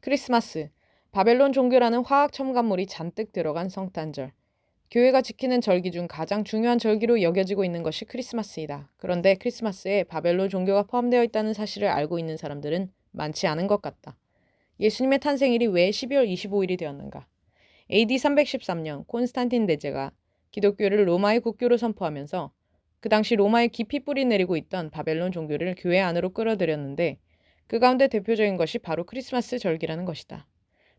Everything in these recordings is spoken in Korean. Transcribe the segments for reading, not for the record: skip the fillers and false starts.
크리스마스, 바벨론 종교라는 화학 첨가물이 잔뜩 들어간 성탄절. 교회가 지키는 절기 중 가장 중요한 절기로 여겨지고 있는 것이 크리스마스이다. 그런데 크리스마스에 바벨론 종교가 포함되어 있다는 사실을 알고 있는 사람들은 많지 않은 것 같다. 예수님의 탄생일이 왜 12월 25일이 되었는가? AD 313년 콘스탄틴 대제가 기독교를 로마의 국교로 선포하면서 그 당시 로마에 깊이 뿌리 내리고 있던 바벨론 종교를 교회 안으로 끌어들였는데 그 가운데 대표적인 것이 바로 크리스마스 절기라는 것이다.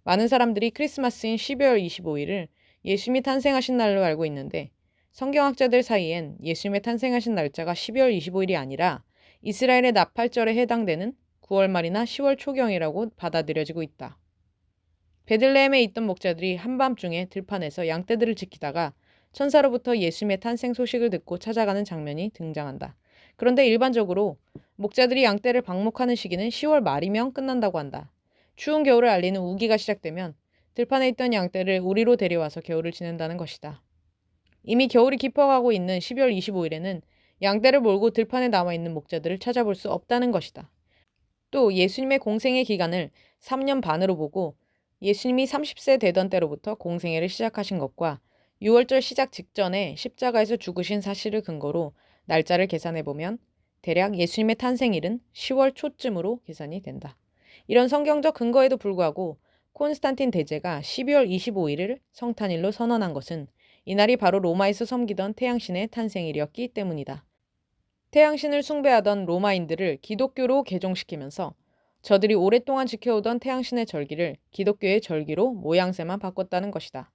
많은 사람들이 크리스마스인 12월 25일을 예수님이 탄생하신 날로 알고 있는데 성경학자들 사이엔 예수님의 탄생하신 날짜가 12월 25일이 아니라 이스라엘의 나팔절에 해당되는 9월 말이나 10월 초경이라고 받아들여지고 있다. 베들레헴에 있던 목자들이 한밤중에 들판에서 양떼들을 지키다가 천사로부터 예수님의 탄생 소식을 듣고 찾아가는 장면이 등장한다. 그런데 일반적으로 목자들이 양떼를 방목하는 시기는 10월 말이면 끝난다고 한다. 추운 겨울을 알리는 우기가 시작되면 들판에 있던 양떼를 우리로 데려와서 겨울을 지낸다는 것이다. 이미 겨울이 깊어가고 있는 12월 25일에는 양떼를 몰고 들판에 나와 있는 목자들을 찾아볼 수 없다는 것이다. 또 예수님의 공생의 기간을 3년 반으로 보고 예수님이 30세 되던 때로부터 공생애를 시작하신 것과 6월절 시작 직전에 십자가에서 죽으신 사실을 근거로 날짜를 계산해보면 대략 예수님의 탄생일은 10월 초쯤으로 계산이 된다. 이런 성경적 근거에도 불구하고 콘스탄틴 대제가 12월 25일을 성탄일로 선언한 것은 이날이 바로 로마에서 섬기던 태양신의 탄생일이었기 때문이다. 태양신을 숭배하던 로마인들을 기독교로 개종시키면서 저들이 오랫동안 지켜오던 태양신의 절기를 기독교의 절기로 모양새만 바꿨다는 것이다.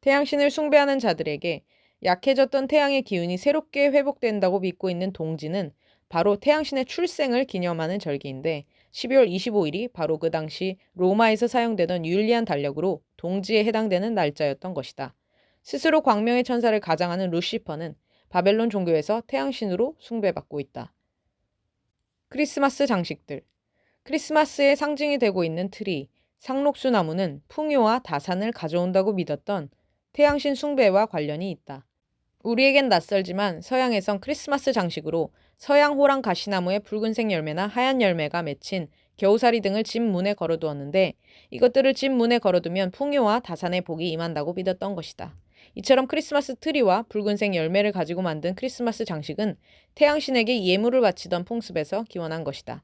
태양신을 숭배하는 자들에게 약해졌던 태양의 기운이 새롭게 회복된다고 믿고 있는 동지는 바로 태양신의 출생을 기념하는 절기인데 12월 25일이 바로 그 당시 로마에서 사용되던 율리안 달력으로 동지에 해당되는 날짜였던 것이다. 스스로 광명의 천사를 가장하는 루시퍼는 바벨론 종교에서 태양신으로 숭배받고 있다. 크리스마스 장식들. 크리스마스의 상징이 되고 있는 트리, 상록수 나무는 풍요와 다산을 가져온다고 믿었던 태양신 숭배와 관련이 있다. 우리에겐 낯설지만 서양에선 크리스마스 장식으로 서양 호랑 가시나무의 붉은색 열매나 하얀 열매가 맺힌 겨우살이 등을 집 문에 걸어두었는데 이것들을 집 문에 걸어두면 풍요와 다산의 복이 임한다고 믿었던 것이다. 이처럼 크리스마스 트리와 붉은색 열매를 가지고 만든 크리스마스 장식은 태양신에게 예물을 바치던 풍습에서 기원한 것이다.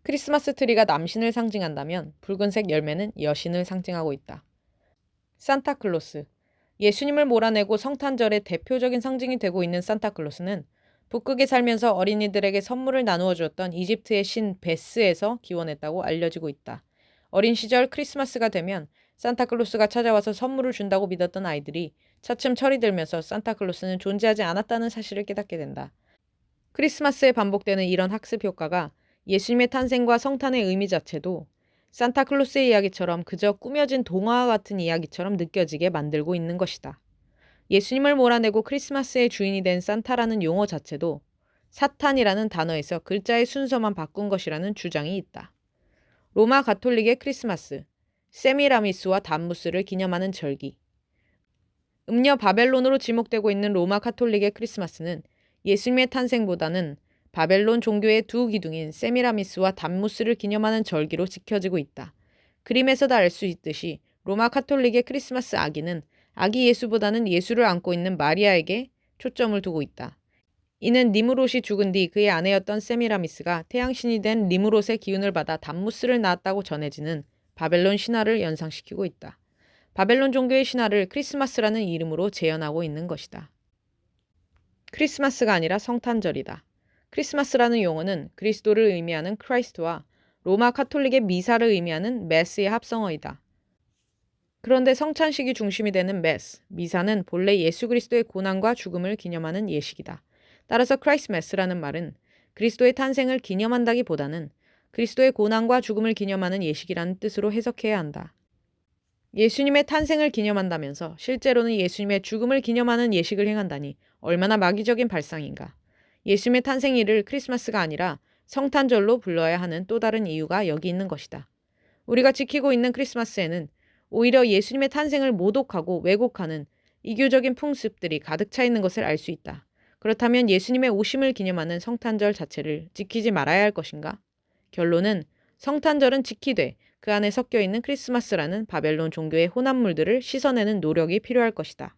크리스마스 트리가 남신을 상징한다면 붉은색 열매는 여신을 상징하고 있다. 산타클로스. 예수님을 몰아내고 성탄절의 대표적인 상징이 되고 있는 산타클로스는 북극에 살면서 어린이들에게 선물을 나누어 주었던 이집트의 신 베스에서 기원했다고 알려지고 있다. 어린 시절 크리스마스가 되면 산타클로스가 찾아와서 선물을 준다고 믿었던 아이들이 차츰 철이 들면서 산타클로스는 존재하지 않았다는 사실을 깨닫게 된다. 크리스마스에 반복되는 이런 학습 효과가 예수님의 탄생과 성탄의 의미 자체도 산타클로스의 이야기처럼 그저 꾸며진 동화와 같은 이야기처럼 느껴지게 만들고 있는 것이다. 예수님을 몰아내고 크리스마스의 주인이 된 산타라는 용어 자체도 사탄이라는 단어에서 글자의 순서만 바꾼 것이라는 주장이 있다. 로마 가톨릭의 크리스마스, 세미라미스와 담무스를 기념하는 절기. 음녀 바벨론으로 지목되고 있는 로마 가톨릭의 크리스마스는 예수님의 탄생보다는 바벨론 종교의 두 기둥인 세미라미스와 담무스를 기념하는 절기로 지켜지고 있다. 그림에서도 알 수 있듯이 로마 가톨릭의 크리스마스 아기는 아기 예수보다는 예수를 안고 있는 마리아에게 초점을 두고 있다. 이는 니무롯이 죽은 뒤 그의 아내였던 세미라미스가 태양신이 된 니무롯의 기운을 받아 담무스를 낳았다고 전해지는 바벨론 신화를 연상시키고 있다. 바벨론 종교의 신화를 크리스마스라는 이름으로 재현하고 있는 것이다. 크리스마스가 아니라 성탄절이다. 크리스마스라는 용어는 그리스도를 의미하는 크라이스트와 로마 카톨릭의 미사를 의미하는 메스의 합성어이다. 그런데 성찬식이 중심이 되는 메스, 미사는 본래 예수 그리스도의 고난과 죽음을 기념하는 예식이다. 따라서 크라이스마스라는 말은 그리스도의 탄생을 기념한다기보다는 그리스도의 고난과 죽음을 기념하는 예식이라는 뜻으로 해석해야 한다. 예수님의 탄생을 기념한다면서 실제로는 예수님의 죽음을 기념하는 예식을 행한다니 얼마나 마귀적인 발상인가. 예수님의 탄생일을 크리스마스가 아니라 성탄절로 불러야 하는 또 다른 이유가 여기 있는 것이다. 우리가 지키고 있는 크리스마스에는 오히려 예수님의 탄생을 모독하고 왜곡하는 이교적인 풍습들이 가득 차 있는 것을 알 수 있다. 그렇다면 예수님의 오심을 기념하는 성탄절 자체를 지키지 말아야 할 것인가? 결론은 성탄절은 지키되 그 안에 섞여 있는 크리스마스라는 바벨론 종교의 혼합물들을 씻어내는 노력이 필요할 것이다.